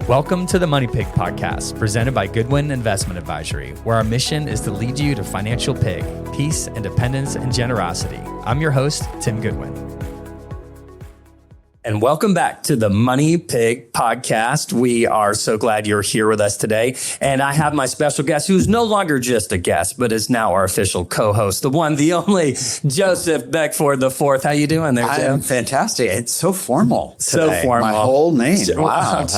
Welcome to the Money Pig Podcast, presented by Goodwin Investment Advisory, where our mission is to lead you to financial pig, peace, independence, and generosity. I'm your host, Tim Goodwin. And welcome back to the Money Pig Podcast. We are so glad you're here with us today. And I have my special guest, who's no longer just a guest, but is now our official co-host, the one, the only, Joseph Beckford IV. How you doing there, Jim? I'm fantastic. It's so formal today. So formal. My whole name. Wow. That's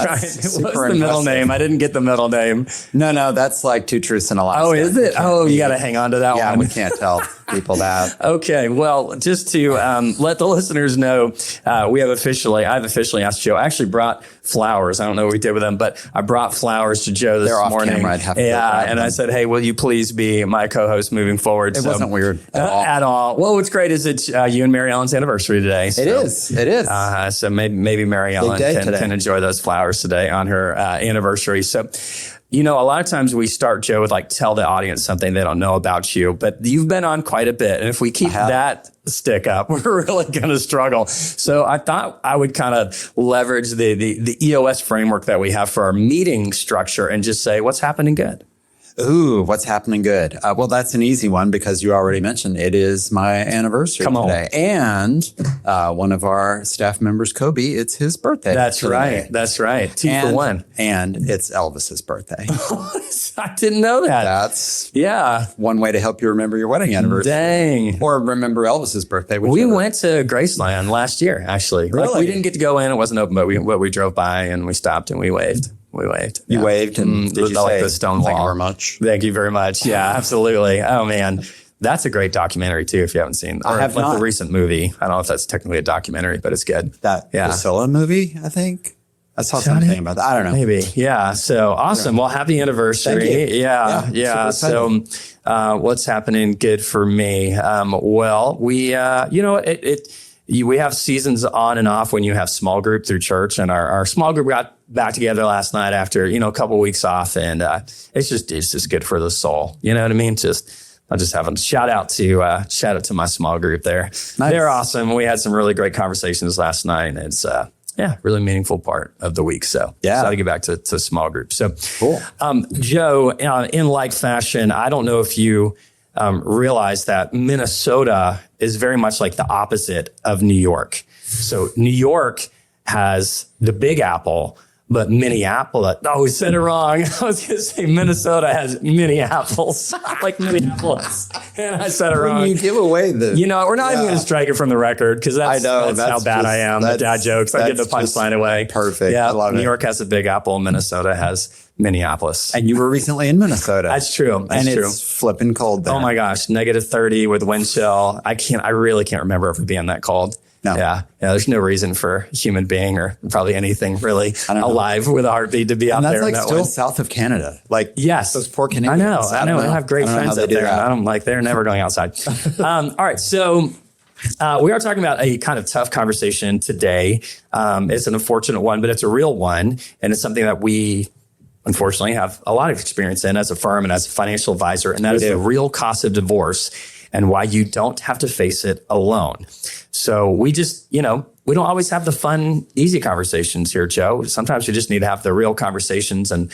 What's the middle name? I didn't get the middle name. No, that's like two truths and a lie. Oh, is it? Oh, you got to hang on to that one. Yeah, we can't tell people that. Okay. Well, just to let the listeners know, I've officially asked Joe. I actually brought flowers. I don't know what we did with them, but I brought flowers to Joe this morning. Camera, I'd have to and I said, hey, will you please be my co-host moving forward? It wasn't weird at all. Well, what's great is it's you and Mary Ellen's anniversary today. So, it is. So maybe Mary Ellen can enjoy those flowers today on her anniversary. So, you know, a lot of times we start, Joe, with tell the audience something they don't know about you, but you've been on quite a bit. And if we keep that stick up, we're really going to struggle. So I thought I would kind of leverage the EOS framework that we have for our meeting structure and just say, what's happening good? Ooh, what's happening good? Well, that's an easy one because you already mentioned it is my anniversary today. And one of our staff members, Kobe, it's his birthday. That's today. Right. 2 for 1. And it's Elvis's birthday. I didn't know that. That's one way to help you remember your wedding anniversary. Dang. Or remember Elvis's birthday. We went to Graceland last year, actually. Really? We didn't get to go in. It wasn't open, but we drove by and we stopped and we waved. You waved and did you say, the stone wall. Thank you very much. Thank you very much. Yeah, absolutely. Oh, man. That's a great documentary, too, if you haven't seen. I have not. The recent movie. I don't know if that's technically a documentary, but it's good. That Priscilla movie, I think. I saw something about that. I don't know. Maybe. Yeah. So awesome. Well, happy anniversary. Thank you. Yeah. So what's happening good for me? We have seasons on and off when you have small group through church, and our small group got back together last night after, a couple of weeks off, and it's just good for the soul. You know what I mean? I'll just have a shout out to my small group there. Nice. They're awesome. We had some really great conversations last night, and it's really meaningful part of the week. So excited to get back to small groups. So cool. Joe, in like fashion, I don't know if you realize that Minnesota is very much like the opposite of New York. So New York has the Big Apple, but Minneapolis, we said it wrong. I was going to say Minnesota has Minneapolis, like Minneapolis. And I said it wrong. You give away we're not even going to strike it from the record because that's how bad I am. The dad jokes. I give the punchline away. Perfect. Yeah, I love it. New York has the Big Apple. Minnesota has Minneapolis. And you were recently in Minnesota. That's true. It's flipping cold there. Oh my gosh, -30 with wind chill. I really can't remember ever being that cold. No. Yeah. There's no reason for a human being or probably anything really alive with a heartbeart to be out there. And that's still way. south of Canada. Yes, those poor Canadians. I know. I have great friends up there. I don't they're never going outside. All right. So we are talking about a kind of tough conversation today. It's an unfortunate one, but it's a real one. And it's something that we unfortunately have a lot of experience in as a firm and as a financial advisor. And that is the real cost of divorce and why you don't have to face it alone. So we just, we don't always have the fun, easy conversations here, Joe. Sometimes you just need to have the real conversations and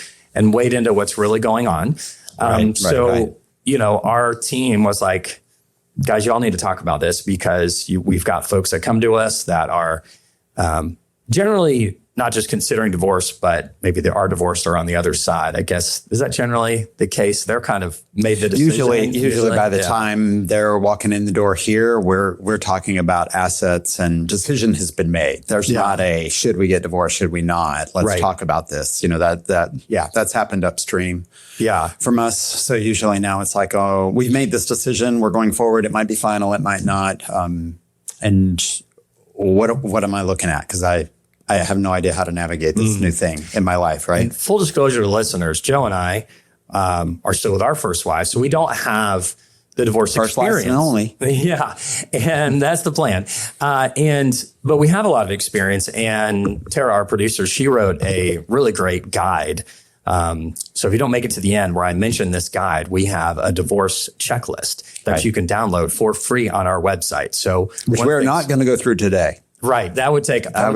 wade into what's really going on. Our team was like, guys, you all need to talk about this because we've got folks that come to us that are generally not just considering divorce, but maybe they are divorced or on the other side. I guess, is that generally the case? They're kind of made the decision. Usually by the time they're walking in the door here, we're talking about assets and decision has been made. There's not a, should we get divorced? Should we not? Let's talk about this. That's happened upstream from us. So usually now it's like, oh, we've made this decision. We're going forward. It might be final. It might not. And what am I looking at? Because I have no idea how to navigate this new thing in my life, right? And full disclosure to listeners, Joe and I are still with our first wife, so we don't have the divorce experience. Only. Yeah, and that's the plan. But we have a lot of experience, and Tara, our producer, she wrote a really great guide. So if you don't make it to the end where I mentioned this guide, we have a divorce checklist that you can download for free on our website. So which we're not going to go through today. Right. That would take a long time.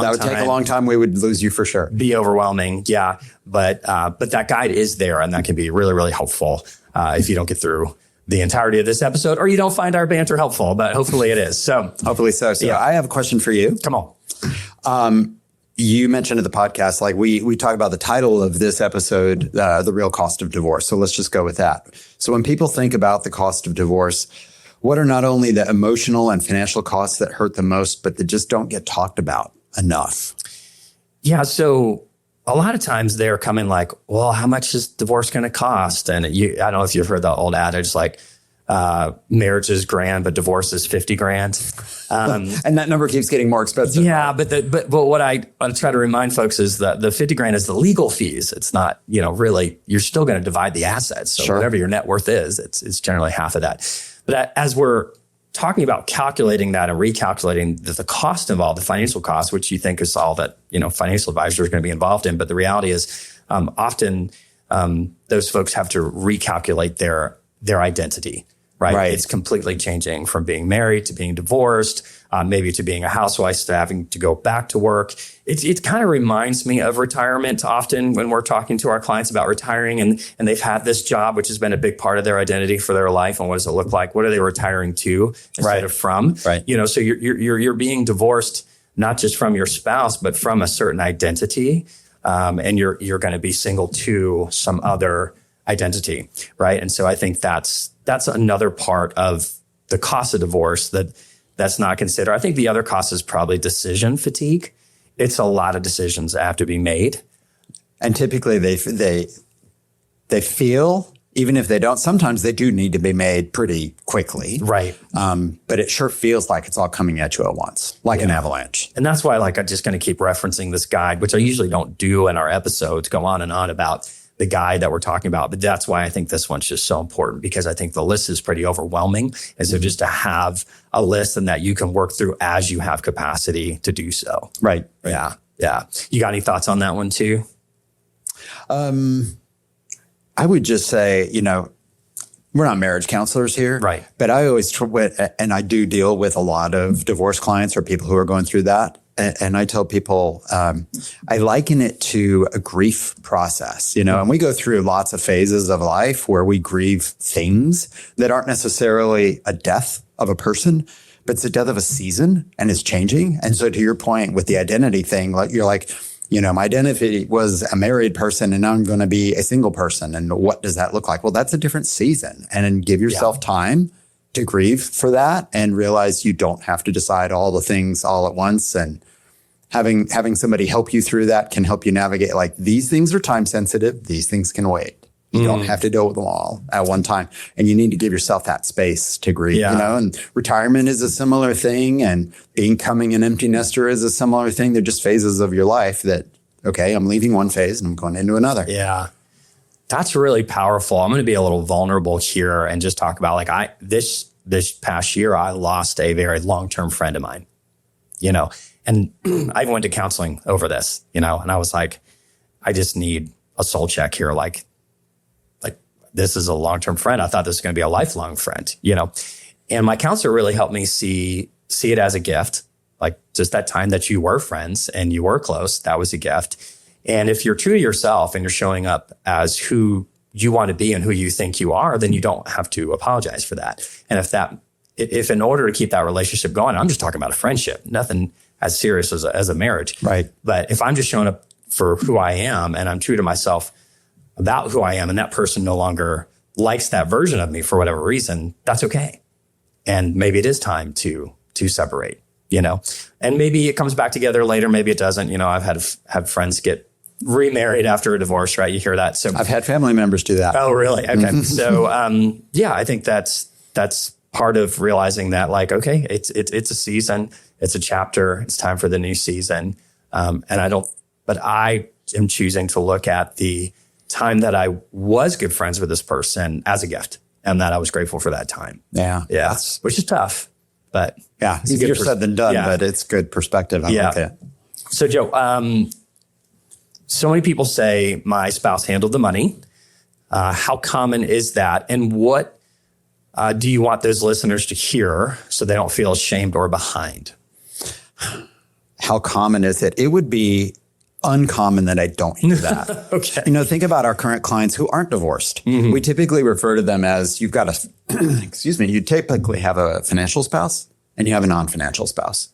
That would take a long time. We would lose you for sure. Be overwhelming. Yeah. But that guide is there, and that can be really, really helpful if you don't get through the entirety of this episode, or you don't find our banter helpful, but hopefully it is. So hopefully so. So yeah. I have a question for you. Come on. You mentioned in the podcast, like we talk about the title of this episode, the real cost of divorce. So let's just go with that. So when people think about the cost of divorce, what are not only the emotional and financial costs that hurt the most, but that just don't get talked about enough? Yeah. So a lot of times they're coming like, well, how much is divorce going to cost? And I don't know if you've heard the old adage, like, marriage is grand, but divorce is 50 grand. And that number keeps getting more expensive. Yeah. But what I try to remind folks is that the 50 grand is the legal fees. It's not, really, you're still going to divide the assets. So whatever your net worth is, it's generally half of that. But as we're talking about calculating that and recalculating the cost involved, the financial cost, which you think is all that, financial advisor is going to be involved in. But the reality is often those folks have to recalculate their identity. Right. It's completely changing from being married to being divorced, maybe to being a housewife to having to go back to work. It kind of reminds me of retirement often when we're talking to our clients about retiring and they've had this job, which has been a big part of their identity for their life. And what does it look like? What are they retiring to instead of from? Right. So you're being divorced, not just from your spouse, but from a certain identity. And you're going to be single to some other identity. Right. And so I think that's another part of the cost of divorce that's not considered. I think the other cost is probably decision fatigue. It's a lot of decisions that have to be made. And typically they feel, even if they don't, sometimes they do need to be made pretty quickly. Right. But it sure feels like it's all coming at you at once, like an avalanche. And that's why I'm just going to keep referencing this guide, which I usually don't do in our episodes, go on and on about the guide that we're talking about. But that's why I think this one's just so important, because I think the list is pretty overwhelming. And so just to have a list and that you can work through as you have capacity to do so. Right. Yeah. Yeah. You got any thoughts on that one too? I would just say, we're not marriage counselors here. Right. But I always, and I do deal with a lot of divorce clients or people who are going through that. And I tell people, I liken it to a grief process, and we go through lots of phases of life where we grieve things that aren't necessarily a death of a person, but it's the death of a season and it's changing. And so to your point with the identity thing, like you're like, my identity was a married person and now I'm going to be a single person. And what does that look like? Well, that's a different season. And then give yourself time to grieve for that and realize you don't have to decide all the things all at once. And having somebody help you through that can help you navigate, like, these things are time sensitive. These things can wait. You don't have to deal with them all at one time. And you need to give yourself that space to grieve, and retirement is a similar thing. And becoming an empty nester is a similar thing. They're just phases of your life that, okay, I'm leaving one phase and I'm going into another. Yeah. That's really powerful. I'm going to be a little vulnerable here and just talk about, this past year, I lost a very long-term friend of mine, and I went to counseling over this, and I was like, I just need a soul check here. Like this is a long-term friend. I thought this was going to be a lifelong friend, and my counselor really helped me see it as a gift. Like, just that time that you were friends and you were close, that was a gift. And if you're true to yourself and you're showing up as who you want to be and who you think you are, then you don't have to apologize for that. And if in order to keep that relationship going, I'm just talking about a friendship, nothing as serious as a marriage. Right. But if I'm just showing up for who I am and I'm true to myself about who I am, and that person no longer likes that version of me for whatever reason, that's okay. And maybe it is time to separate, and maybe it comes back together later. Maybe it doesn't. I've had friends get remarried after a divorce, right? You hear that. So I've had family members do that. Oh, really? Okay. So, I think that's part of realizing that, okay, it's a season, it's a chapter, it's time for the new season. But I am choosing to look at the time that I was good friends with this person as a gift, and that I was grateful for that time. Yeah. Yeah. Which is tough, but it's easier said than done, but it's good perspective. I like that. So Joe, so many people say my spouse handled the money. How common is that? And what do you want those listeners to hear so they don't feel ashamed or behind? How common is it? It would be uncommon that I don't hear that. Okay. Think about our current clients who aren't divorced. Mm-hmm. We typically refer to them as you've got a, you typically have a financial spouse and you have a non-financial spouse.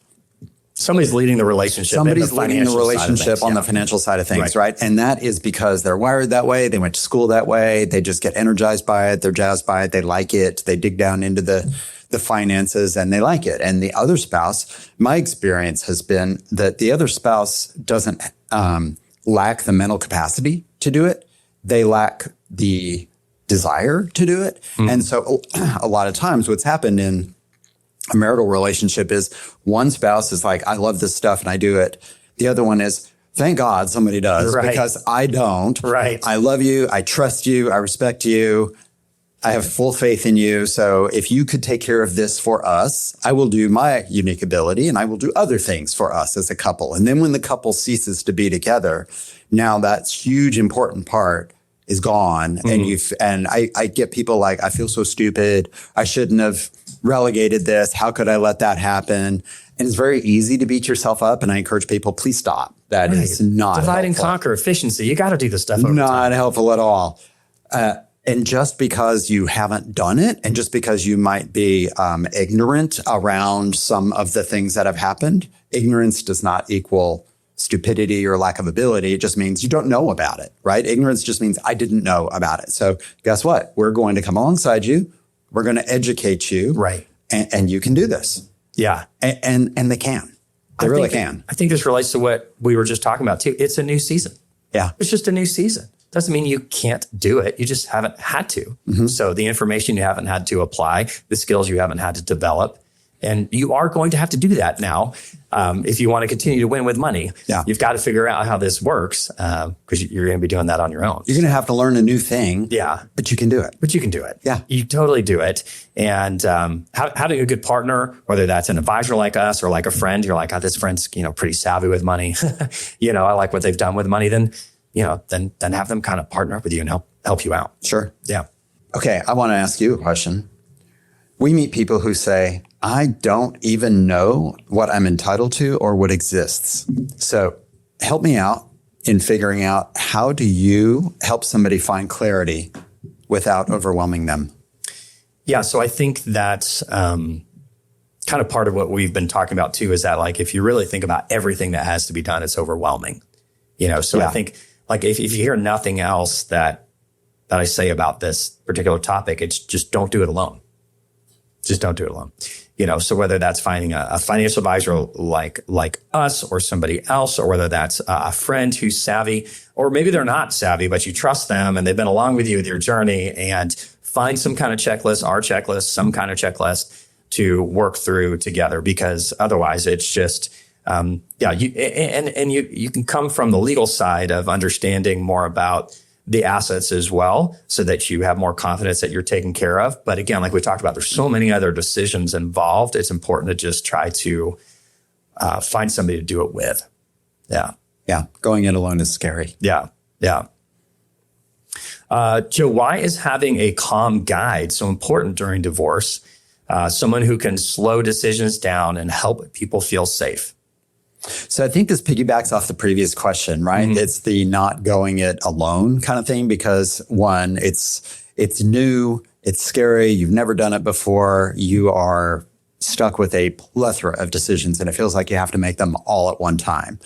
Somebody's leading the relationship. Somebody's leading the relationship on the financial side of things, right? And that is because they're wired that way. They went to school that way. They just get energized by it. They're jazzed by it. They like it. They dig down into the finances and they like it. And the other spouse, my experience has been that the other spouse doesn't lack the mental capacity to do it. They lack the desire to do it. Mm. And so a lot of times what's happened in a marital relationship is one spouse is like, I love this stuff and I do it. The other one is, thank God somebody does because I don't. Right. I love you. I trust you. I respect you. I have full faith in you. So if you could take care of this for us, I will do my unique ability and I will do other things for us as a couple. And then when the couple ceases to be together, now that huge important part is gone. Mm-hmm. And I get people like, I feel so stupid. I shouldn't have relegated this. How could I let that happen? And it's very easy to beat yourself up. And I encourage people, please stop. That is not divide helpful. And conquer efficiency. You got to do this stuff over not time. Helpful at all. And just because you haven't done it and just because you might be ignorant around some of the things that have happened, ignorance does not equal stupidity or lack of ability. It just means you don't know about it, right? Ignorance just means I didn't know about it. So guess what? We're going to come alongside you. We're going to educate you. Right. And you can do this. Yeah. And they can. They really can. I think this relates to what we were just talking about too. It's a new season. Yeah. It's just a new season. Doesn't mean you can't do it. You just haven't had to. Mm-hmm. So the information you haven't had to apply, the skills you haven't had to develop, and you are going to have to do that now. If you want to continue to win with money, you've got to figure out how this works because you're going to be doing that on your own. You're going to have to learn a new thing. Yeah. But you can do it. Yeah. You totally do it. And having a good partner, whether that's an advisor like us or like a friend, you're like, oh, this friend's, pretty savvy with money. I like what they've done with money. Then have them kind of partner up with you and help you out. Sure. Yeah. Okay. I want to ask you a question. We meet people who say, I don't even know what I'm entitled to or what exists. So help me out in figuring out, how do you help somebody find clarity without overwhelming them? Yeah. So I think that's kind of part of what we've been talking about too, is that like, if you really think about everything that has to be done, it's overwhelming, So I think like if you hear nothing else that I say about this particular topic, it's just don't do it alone. Just don't do it alone. So whether that's finding a financial advisor like us or somebody else, or whether that's a friend who's savvy, or maybe they're not savvy, but you trust them and they've been along with you with your journey, and find some kind of checklist, our checklist, some kind of checklist to work through together, because otherwise it's just, you can come from the legal side of understanding more about the assets as well, so that you have more confidence that you're taken care of. But again, like we talked about, there's so many other decisions involved. It's important to just try to find somebody to do it with. Yeah. Yeah. Going it alone is scary. Yeah. Yeah. Joe, why is having a calm guide so important during divorce? Someone who can slow decisions down and help people feel safe. So I think this piggybacks off the previous question, right? Mm-hmm. It's the not going it alone kind of thing, because one, it's new, it's scary, you've never done it before, you are stuck with a plethora of decisions and it feels like you have to make them all at one time.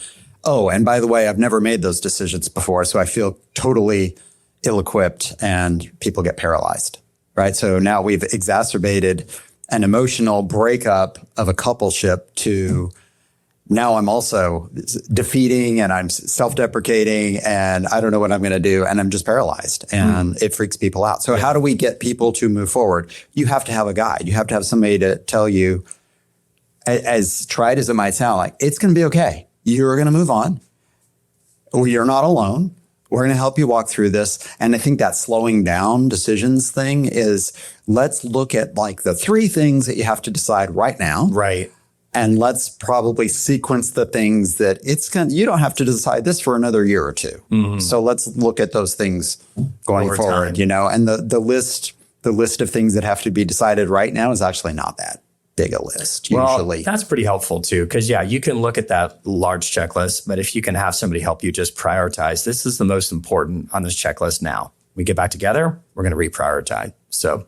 Oh, and by the way, I've never made those decisions before, so I feel totally ill-equipped and people get paralyzed, right? So now we've exacerbated an emotional breakup of a coupleship to now I'm also defeating and I'm self-deprecating and I don't know what I'm going to do and I'm just paralyzed and it freaks people out. So how do we get people to move forward? You have to have a guide. You have to have somebody to tell you, as trite as it might sound, like it's going to be okay. You're going to move on. You're not alone. We're going to help you walk through this. And I think that slowing down decisions thing is, let's look at like the 3 things that you have to decide right now. Right. And let's probably sequence the things that you don't have to decide this for another year or 2. Mm-hmm. So let's look at those things going over forward, time. And the list of things that have to be decided right now is actually not that big a list Well, usually. that's pretty helpful too, because you can look at that large checklist, but if you can have somebody help you just prioritize, this is the most important on this checklist now. We get back together, we're going to reprioritize. So,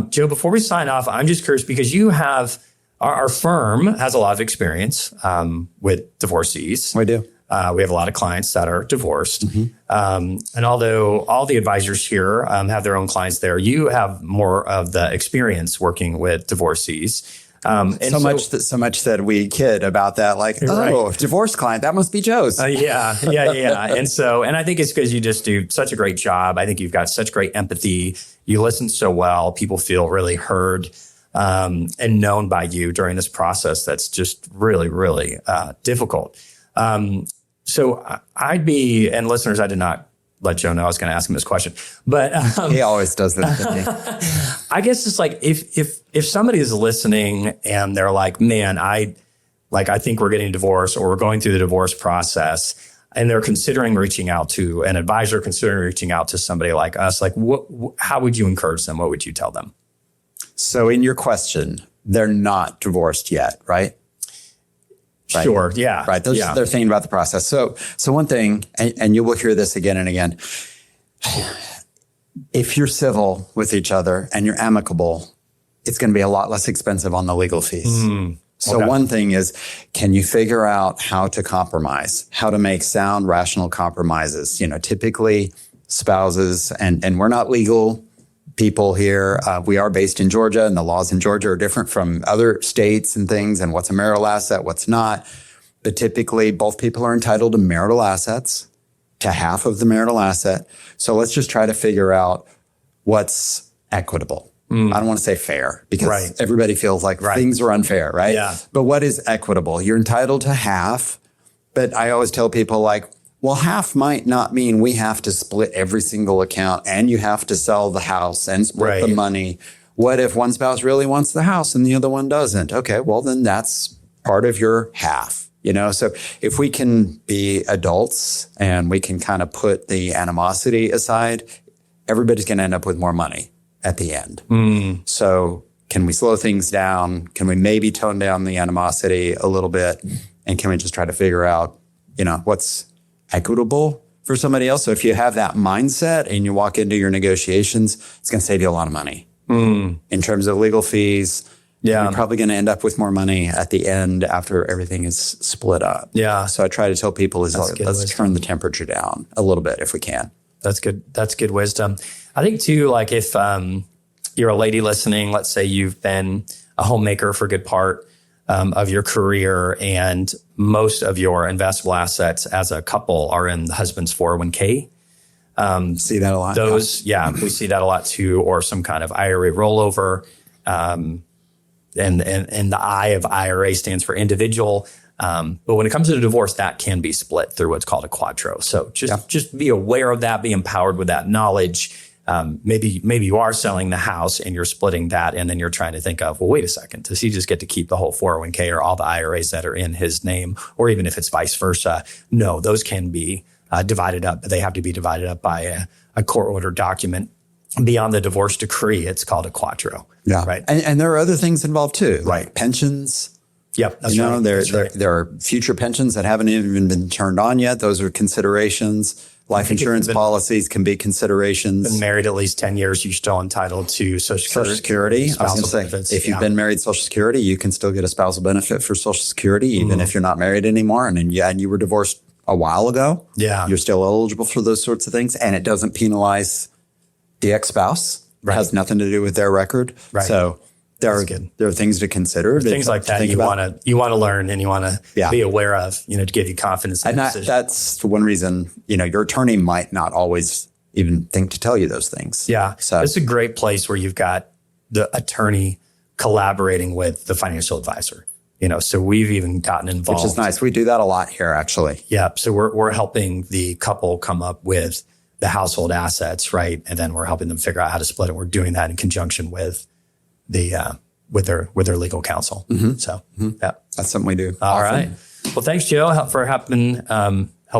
Joe, before we sign off, I'm just curious because you have, our firm has a lot of experience with divorcees. We do. We have a lot of clients that are divorced. And although all the advisors here have their own clients there, you have more of the experience working with divorcees. And so much that we kid about that, like, divorce client, that must be Joe's. Yeah. And I think it's because you just do such a great job. I think you've got such great empathy. You listen so well. People feel really heard and known by you during this process. That's just really, really difficult. So I'd be, and listeners, I did not let Joe know I was going to ask him this question, but he always does that. I guess it's like if somebody is listening and they're like, man, I think we're getting divorced or we're going through the divorce process, and they're considering reaching out to an advisor, considering reaching out to somebody like us, like how would you encourage them? What would you tell them? So in your question, they're not divorced yet, right? Right. Sure. Yeah. Right. They're thinking about the process. So one thing, and you will hear this again and again, if you're civil with each other and you're amicable, it's going to be a lot less expensive on the legal fees. So one thing is, can you figure out how to compromise, how to make sound, rational compromises? Typically spouses, and we're not legal people here. We are based in Georgia, and the laws in Georgia are different from other states and things, and what's a marital asset, what's not. But typically, both people are entitled to marital assets, to half of the marital asset. So let's just try to figure out what's equitable. I don't want to say fair because everybody feels like things are unfair, right? Yeah. But what is equitable? You're entitled to half, but I always tell people like, well, half might not mean we have to split every single account and you have to sell the house and split the money. What if one spouse really wants the house and the other one doesn't? Okay, well, then that's part of your half, So if we can be adults and we can kind of put the animosity aside, everybody's going to end up with more money at the end. So can we slow things down? Can we maybe tone down the animosity a little bit? And can we just try to figure out, what's equitable for somebody else? So if you have that mindset and you walk into your negotiations, it's going to save you a lot of money. In terms of legal fees, you're probably going to end up with more money at the end after everything is split up. Yeah. So I try to tell people let's turn the temperature down a little bit if we can. That's good. That's good wisdom. I think too, like if you're a lady listening, let's say you've been a homemaker for a good part of your career, and most of your investable assets as a couple are in the husband's 401k. See that a lot. We see that a lot too, or some kind of IRA rollover. And the I of IRA stands for individual. But when it comes to the divorce, that can be split through what's called a quadro. So just be aware of that, be empowered with that knowledge. Maybe you are selling the house and you're splitting that, and then you're trying to think of, well, wait a second, does he just get to keep the whole 401k or all the IRAs that are in his name, or even if it's vice versa? No, those can be divided up, but they have to be divided up by a court order document. Beyond the divorce decree, it's called a quadro. Yeah, right. And there are other things involved too, like pensions. Yep, that's right. There are future pensions that haven't even been turned on yet. Those are considerations. Life insurance policies can be considerations. Been married at least 10 years, you're still entitled to Social Security. I was going to say, if you've been married, Social Security, you can still get a spousal benefit for Social Security, even if you're not married anymore. And you were divorced a while ago. Yeah, you're still eligible for those sorts of things, and it doesn't penalize the ex-spouse. It has nothing to do with their record. Right. So there are things to consider. Things like that you want to learn and you want to be aware of, to give you confidence in the decision. That's one reason, your attorney might not always even think to tell you those things. Yeah. So it's a great place where you've got the attorney collaborating with the financial advisor. So we've even gotten involved. Which is nice. We do that a lot here, actually. Yeah. So we're helping the couple come up with the household assets, right? And then we're helping them figure out how to split it. We're doing that in conjunction with with their legal counsel. So that's something we do. All right. Well, thanks, Joe, for helping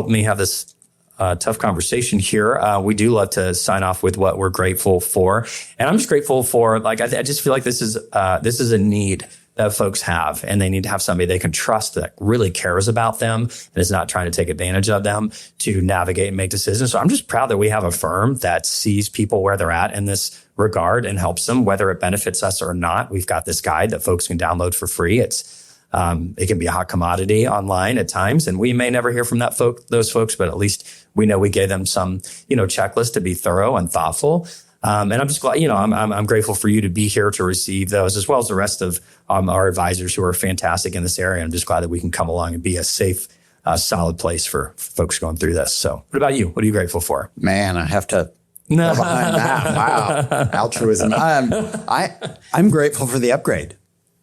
me have this tough conversation here. We do love to sign off with what we're grateful for, and I'm just grateful for. I just feel like this is a need that folks have, and they need to have somebody they can trust that really cares about them and is not trying to take advantage of them to navigate and make decisions. So I'm just proud that we have a firm that sees people where they're at in this regard and helps them, whether it benefits us or not. We've got this guide that folks can download for free. It can be a hot commodity online at times, and we may never hear from those folks, but at least we know we gave them some, checklist to be thorough and thoughtful. And I'm just glad, I'm grateful for you to be here to receive those, as well as the rest of our advisors who are fantastic in this area. I'm just glad that we can come along and be a safe, solid place for folks going through this. So what about you? What are you grateful for? Man, I have to go behind that. Wow. Altruism. I'm grateful for the upgrade.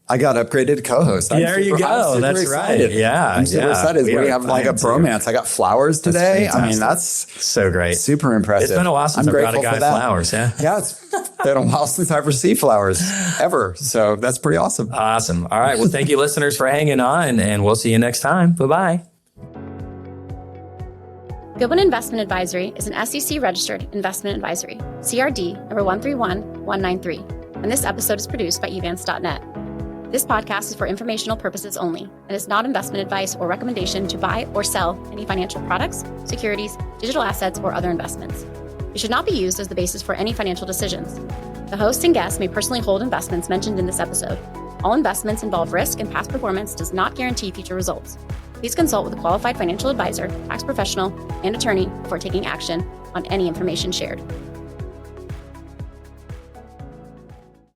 I got upgraded to co-host. There you go. That's excited. Right. Yeah. I'm super excited. We have like a bromance. I got flowers today. I mean, that's so great. Super impressive. It's been a while since I've got a guy flowers. Yeah. Yeah. It's been a while since I've received flowers ever. So that's pretty awesome. Awesome. All right. Well, thank you listeners for hanging on, and we'll see you next time. Bye-bye. Goodwin Investment Advisory is an SEC-registered investment advisory, CRD number 131193, and this episode is produced by evans.net. This podcast is for informational purposes only and is not investment advice or recommendation to buy or sell any financial products, securities, digital assets, or other investments. It should not be used as the basis for any financial decisions. The host and guests may personally hold investments mentioned in this episode. All investments involve risk, and past performance does not guarantee future results. Please consult with a qualified financial advisor, tax professional, and attorney before taking action on any information shared.